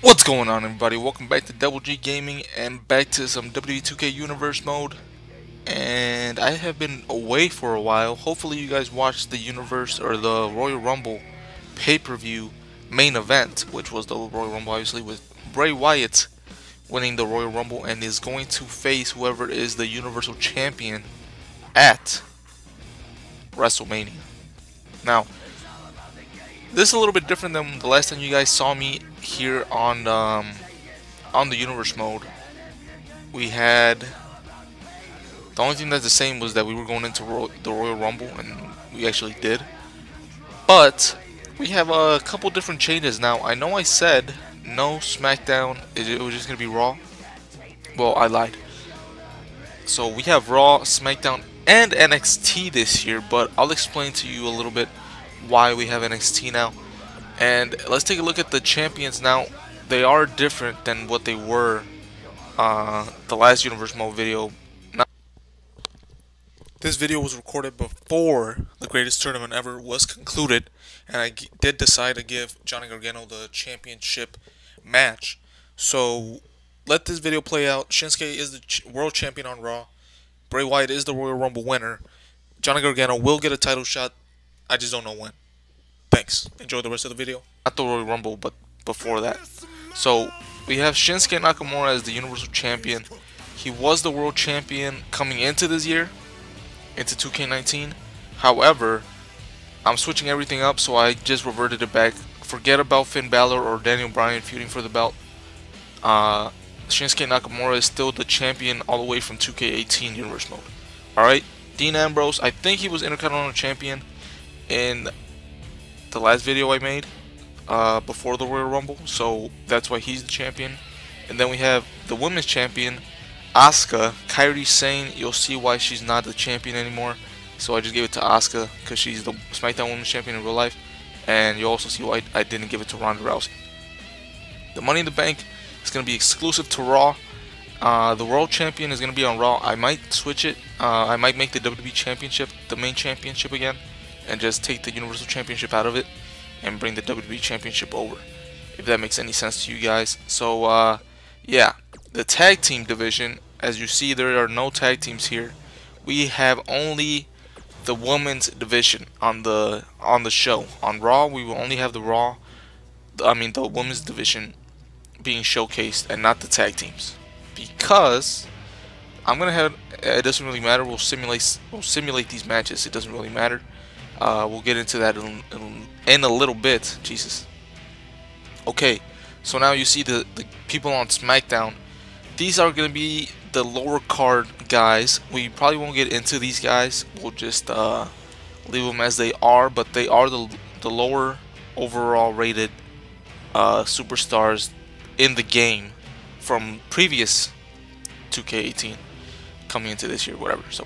What's going on, everybody? Welcome back to Double G Gaming and back to some WWE 2K Universe mode. And I have been away for a while. Hopefully you guys watched the Universe or the Royal Rumble pay-per-view main event, which was the Royal Rumble obviously, with Bray Wyatt winning the Royal Rumble and is going to face whoever is the Universal Champion at WrestleMania. Now, this is a little bit different than the last time you guys saw me here on the Universe mode. We had the only thing that's the same was that we were going into the Royal Rumble, and we actually did. But we have a couple different changes now. I know I said no SmackDown; it was just gonna be Raw. Well, I lied. So we have Raw, SmackDown, and NXT this year, but I'll explain to you a little bit why we have NXT now. And let's take a look at the champions now. They are different than what they were the last Universe Mode video. Now, this video was recorded before the greatest tournament ever was concluded, and I did decide to give Johnny Gargano the championship match. So let this video play out. Shinsuke is the world champion on Raw. Bray Wyatt is the Royal Rumble winner. Johnny Gargano will get a title shot. I just don't know when. Thanks. Enjoy the rest of the video. Not the Royal Rumble, but before that. So, we have Shinsuke Nakamura as the Universal Champion. He was the World Champion coming into this year, into 2K19. However, I'm switching everything up, so I just reverted it back. Forget about Finn Balor or Daniel Bryan feuding for the belt. Shinsuke Nakamura is still the champion all the way from 2K18 Universe Mode. Alright, Dean Ambrose, I think he was Intercontinental Champion in the last video I made before the Royal Rumble, so that's why he's the champion. And then we have the women's champion, Asuka. Kairi Sane, you'll see why she's not the champion anymore, so I just gave it to Asuka because she's the SmackDown Women's Champion in real life. And you'll also see why I didn't give it to Ronda Rousey. The Money in the Bank is going to be exclusive to Raw. The World Champion is going to be on Raw. I might switch it. I might make the WWE Championship the main championship again, and just take the Universal Championship out of it and bring the WWE Championship over, if that makes any sense to you guys. So yeah, the tag team division, as you see, there are no tag teams here. We have only the women's division on the show. On Raw, we will only have the the women's division being showcased and not the tag teams, because I'm gonna have, it doesn't really matter. We'll simulate these matches. It doesn't really matter. We'll get into that in a little bit. Jesus. Okay, so now you see the people on SmackDown. These are going to be the lower card guys. We probably won't get into these guys. We'll just leave them as they are, but they are the lower overall rated superstars in the game from previous 2K18 coming into this year, whatever. So,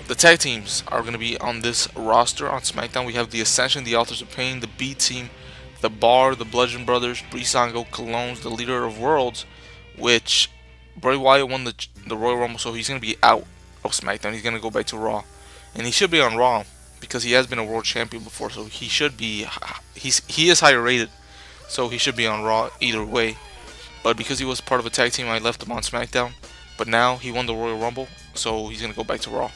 the tag teams are going to be on this roster on SmackDown. We have the Ascension, the Authors of Pain, the B Team, the Bar, the Bludgeon Brothers, Breezango, Colognes, the Leader of Worlds, which Bray Wyatt won the Royal Rumble, so he's going to be out of SmackDown. He's going to go back to Raw. And he should be on Raw because he has been a world champion before, so he should be, he is higher rated, so he should be on Raw either way. But because he was part of a tag team, I left him on SmackDown. But now he won the Royal Rumble, so he's going to go back to Raw.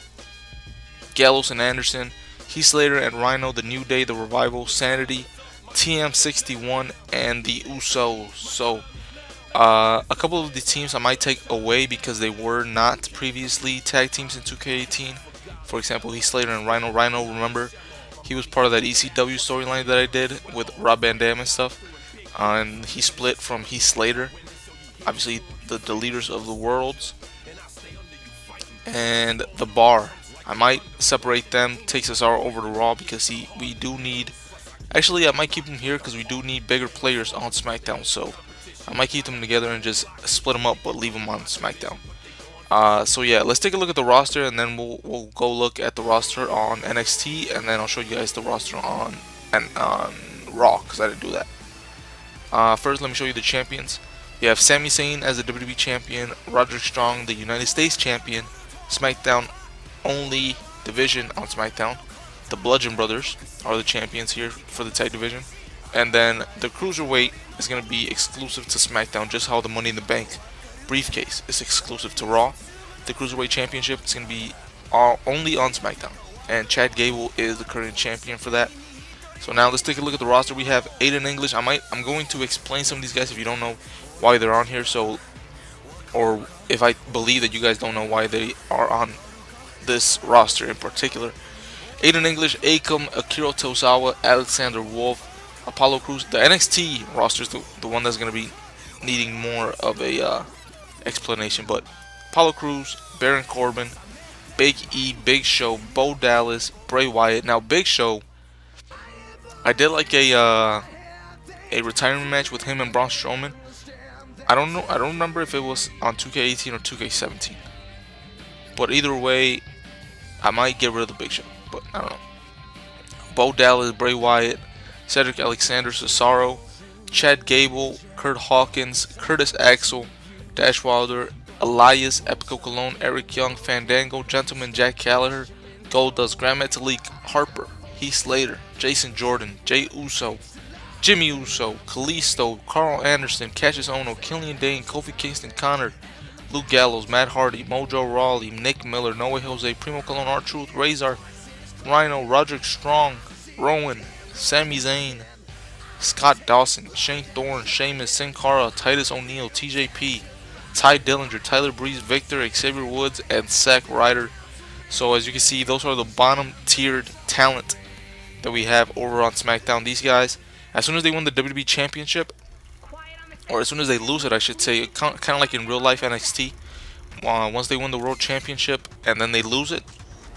Gallows and Anderson, Heath Slater and Rhino, the New Day, the Revival, Sanity, TM61, and the Usos. So, a couple of the teams I might take away because they were not previously tag teams in 2K18. For example, Heath Slater and Rhino. Rhino, remember, he was part of that ECW storyline that I did with Rob Van Dam and stuff. And he split from Heath Slater, obviously the leaders of the worlds. And the Bar, I might separate them, take Cesaro over to Raw because we do need, actually I might keep him here because we do need bigger players on SmackDown, so I might keep them together and just split them up but leave them on SmackDown. So yeah, let's take a look at the roster, and then we'll go look at the roster on NXT, and then I'll show you guys the roster on Raw because I didn't do that. First, let me show you the champions. You have Sami Zayn as the WWE Champion, Roderick Strong, the United States Champion, SmackDown only division on SmackDown. The Bludgeon Brothers are the champions here for the tag division. And then the Cruiserweight is going to be exclusive to SmackDown, just how the Money in the Bank briefcase is exclusive to Raw. The Cruiserweight Championship is going to be only on SmackDown. And Chad Gable is the current champion for that. So now let's take a look at the roster. We have Aiden English. I'm going to explain some of these guys if you don't know why they're on here. So, or if I believe that you guys don't know why they are on this roster in particular. Aiden English, Akam, Akira Tozawa, Alexander Wolf, Apollo Crews. The NXT roster is the one that's going to be needing more of a explanation. But Apollo Crews, Baron Corbin, Big E, Big Show, Bo Dallas, Bray Wyatt. Now Big Show, I did like a retirement match with him and Braun Strowman. I don't know. I don't remember if it was on 2K18 or 2K17. But either way, I might get rid of the Big Show. But I don't know. Bo Dallas, Bray Wyatt, Cedric Alexander, Cesaro, Chad Gable, Kurt Hawkins, Curtis Axel, Dash Wilder, Elias, Epico Cologne, Eric Young, Fandango, Gentleman Jack Gallagher, Goldust, Grand Metalik, Harper, Heath Slater, Jason Jordan, Jay Uso, Jimmy Uso, Kalisto, Carl Anderson, Cassius Ohno, Killian Dane, Kofi Kingston, Connor, Luke Gallows, Matt Hardy, Mojo Rawley, Nick Miller, Noah Jose, Primo Colon, R-Truth, Razor, Rhino, Roderick Strong, Rowan, Sami Zayn, Scott Dawson, Shane Thorne, Sheamus, Sin Cara, Titus O'Neil, TJP, Ty Dillinger, Tyler Breeze, Victor, Xavier Woods, and Zack Ryder. So as you can see, those are the bottom tiered talent that we have over on SmackDown. These guys, as soon as they win the WWE Championship, or as soon as they lose it, I should say, kind of like in real life NXT, once they win the World Championship and then they lose it,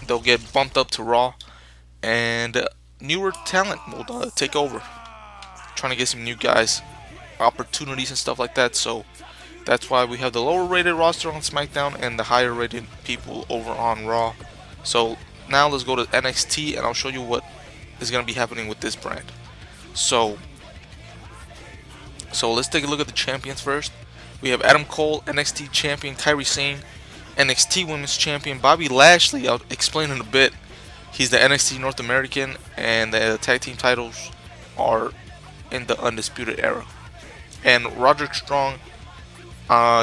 they'll get bumped up to Raw, and newer talent will take over, trying to get some new guys opportunities and stuff like that. So that's why we have the lower rated roster on SmackDown and the higher rated people over on Raw. So now let's go to NXT and I'll show you what is going to be happening with this brand. So let's take a look at the champions first. We have Adam Cole, NXT champion, Kairi Sane, NXT Women's Champion, Bobby Lashley. I'll explain in a bit. He's the NXT North American, and the tag team titles are in the Undisputed Era. And Roderick Strong,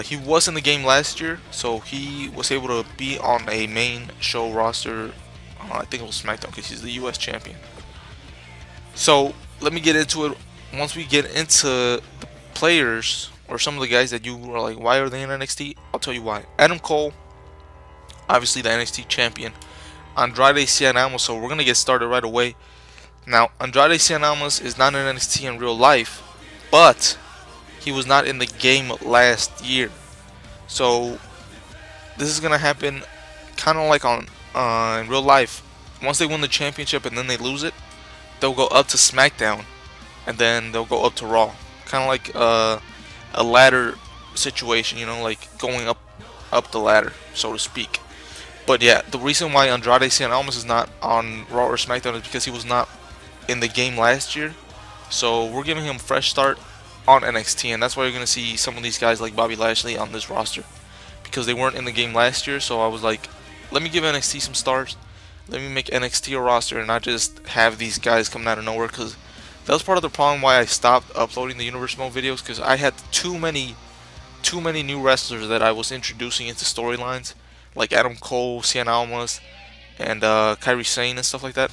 he was in the game last year, so he was able to be on a main show roster. I think it was SmackDown because he's the US champion. So let me get into it. Once we get into the players or some of the guys that you are like, why are they in NXT? I'll tell you why. Adam Cole, obviously the NXT champion. Andrade Cien Almas, so we're going to get started right away. Now, Andrade Cien Almas is not in NXT in real life, but he was not in the game last year. So this is going to happen kind of like on in real life. Once they win the championship and then they lose it, they'll go up to SmackDown and then they'll go up to Raw. Kind of like a ladder situation, you know, like going up the ladder, so to speak. But yeah, the reason why Andrade Cien Almas is not on Raw or SmackDown is because he was not in the game last year. So we're giving him a fresh start on NXT, and that's why you're going to see some of these guys like Bobby Lashley on this roster, because they weren't in the game last year. So I was like, let me give NXT some stars. Let me make NXT a roster and not just have these guys coming out of nowhere, because that was part of the problem why I stopped uploading the Universe Mode videos, because I had too many new wrestlers that I was introducing into storylines, like Adam Cole, Cien Almas, and Kairi Sane and stuff like that.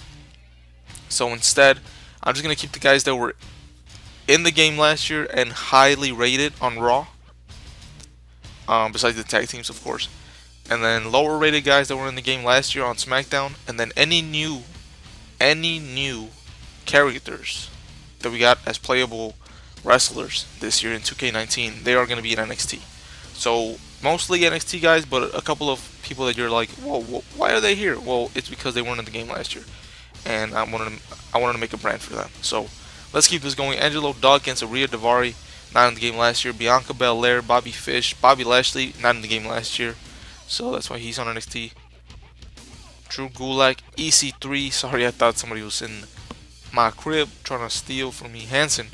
So instead, I'm just going to keep the guys that were in the game last year and highly rated on Raw, besides the tag teams, of course. And then lower rated guys that were in the game last year on SmackDown. And then any new characters that we got as playable wrestlers this year in 2K19, they are going to be in NXT. So mostly NXT guys, but a couple of people that you're like, whoa, why are they here? Well, it's because they weren't in the game last year, and I wanted to make a brand for them. So let's keep this going. Angelo Dawkins, Rhea Daivari, not in the game last year. Bianca Belair, Bobby Fish, Bobby Lashley, not in the game last year, so that's why he's on NXT. Drew Gulak, EC3. Sorry, I thought somebody was in my crib trying to steal from me. Hanson,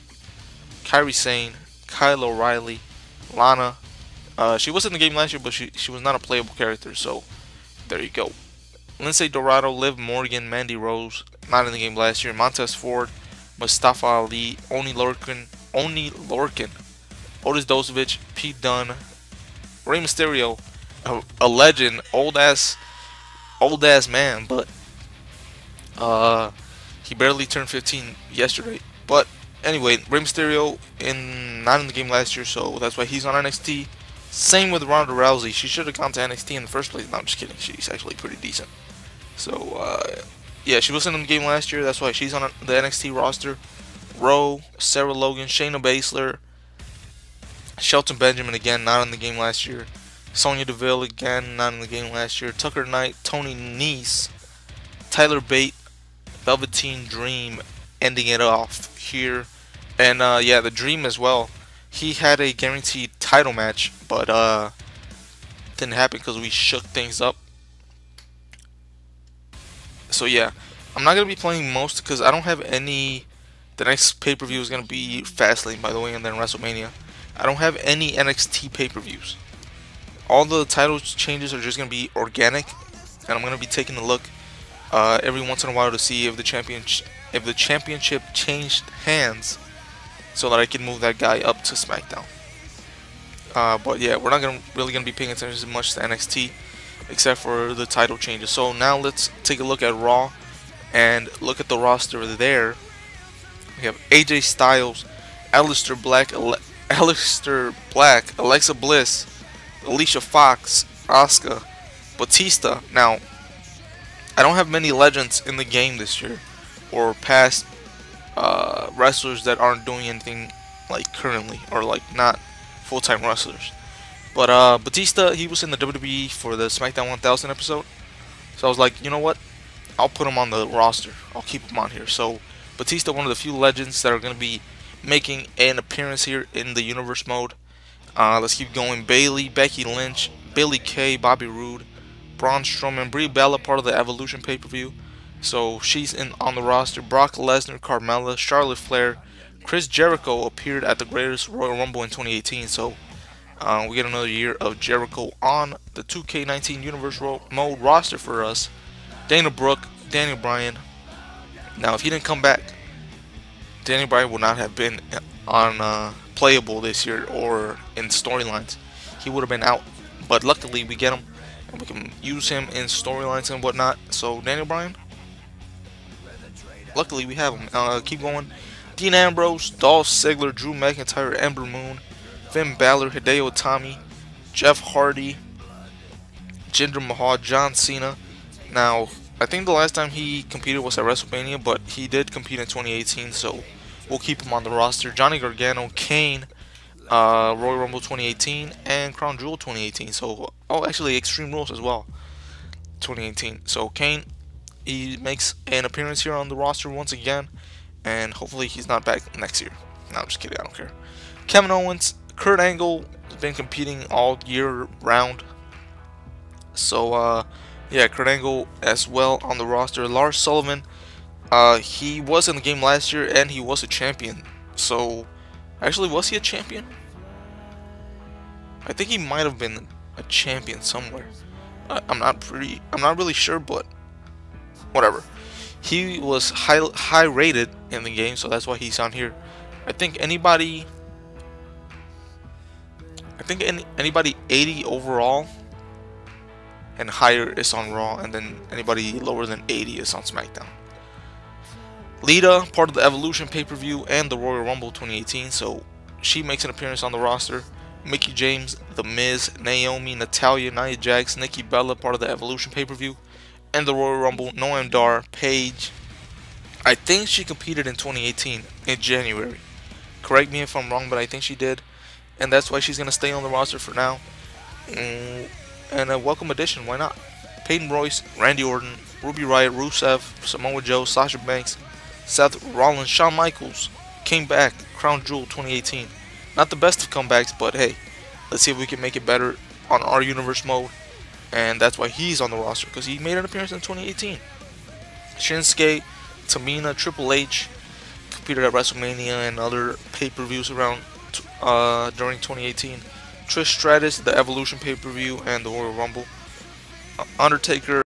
Kairi Sane, Kyle O'Reilly, Lana. She was in the game last year, but she was not a playable character, so there you go. Lindsay Dorado, Liv Morgan, Mandy Rose, not in the game last year. Montez Ford, Mustafa Ali, Oni Lorcan, Otis Dozovich, Pete Dunne, Rey Mysterio, a legend, old ass man, but he barely turned 15 yesterday. But anyway, Rey Mysterio not in the game last year, so that's why he's on NXT. Same with Ronda Rousey. She should have gone to NXT in the first place. No, I'm just kidding. She's actually pretty decent. So yeah, she wasn't in the game last year. That's why she's on the NXT roster. Rowe, Sarah Logan, Shayna Baszler, Shelton Benjamin again, not in the game last year. Sonya Deville again, not in the game last year. Tucker Knight, Tony Nese, Tyler Bate, Velveteen Dream, ending it off here. And yeah, the Dream as well. He had a guaranteed title match, but didn't happen because we shook things up. So yeah, I'm not gonna be playing most because I don't have any. The next pay-per-view is gonna be Fastlane, by the way, and then WrestleMania. I don't have any NXT pay-per-views. All the title changes are just gonna be organic, and I'm gonna be taking a look every once in a while to see if the championship changed hands, so that I can move that guy up to SmackDown. But yeah, we're not really gonna be paying attention as much to NXT, except for the title changes. So now let's take a look at Raw and look at the roster there. We have AJ Styles, Aleister Black, Alexa Bliss, Alicia Fox, Asuka, Batista. Now, I don't have many legends in the game this year, or past wrestlers that aren't doing anything like currently, or like not full-time wrestlers. But Batista, he was in the WWE for the SmackDown 1000 episode, so I was like, you know what? I'll put him on the roster. I'll keep him on here. So Batista, one of the few legends that are going to be making an appearance here in the universe mode. Let's keep going. Bayley, Becky Lynch, Billie Kay, Bobby Roode, Braun Strowman, Brie Bella, part of the Evolution pay-per-view. So she's on the roster. Brock Lesnar, Carmella, Charlotte Flair, Chris Jericho appeared at the Greatest Royal Rumble in 2018. So we get another year of Jericho on the 2K19 Universe Mode roster for us. Dana Brooke, Daniel Bryan. Now, if he didn't come back, Daniel Bryan would not have been on playable this year or in storylines. He would have been out. But luckily, we get him, and we can use him in storylines and whatnot. So, Daniel Bryan, luckily we have him. Keep going. Dean Ambrose, Dolph Ziggler, Drew McIntyre, Ember Moon, Finn Balor, Hideo Itami, Jeff Hardy, Jinder Mahal, John Cena. Now, I think the last time he competed was at WrestleMania, but he did compete in 2018, so we'll keep him on the roster. Johnny Gargano, Kane, Royal Rumble 2018, and Crown Jewel 2018. So, oh, actually, Extreme Rules as well, 2018. So, Kane, he makes an appearance here on the roster once again, and hopefully he's not back next year. No, I'm just kidding, I don't care. Kevin Owens, Kurt Angle has been competing all year round. So, yeah, Kurt Angle as well on the roster. Lars Sullivan, he was in the game last year and he was a champion. So, actually, was he a champion? I think he might have been a champion somewhere. I'm not really sure, but whatever. He was high rated in the game, so that's why he's on here. I think anybody 80 overall and higher is on Raw, and then anybody lower than 80 is on SmackDown. Lita, part of the Evolution pay-per-view and the Royal Rumble 2018, so she makes an appearance on the roster. Mickie James, The Miz, Naomi, Natalya, Nia Jax, Nikki Bella, part of the Evolution pay-per-view and the Royal Rumble. Noam Dar, Paige. I think she competed in 2018 in January. Correct me if I'm wrong, but I think she did, and that's why she's gonna stay on the roster for now. And a welcome addition, why not? Peyton Royce, Randy Orton, Ruby Riott, Rusev, Samoa Joe, Sasha Banks, Seth Rollins, Shawn Michaels came back. Crown Jewel 2018. Not the best of comebacks, but hey, let's see if we can make it better on our universe mode. And that's why he's on the roster, because he made an appearance in 2018. Shinsuke, Tamina, Triple H competed at WrestleMania and other pay-per-views around during 2018. Trish Stratus, the Evolution pay-per-view and the Royal Rumble. Undertaker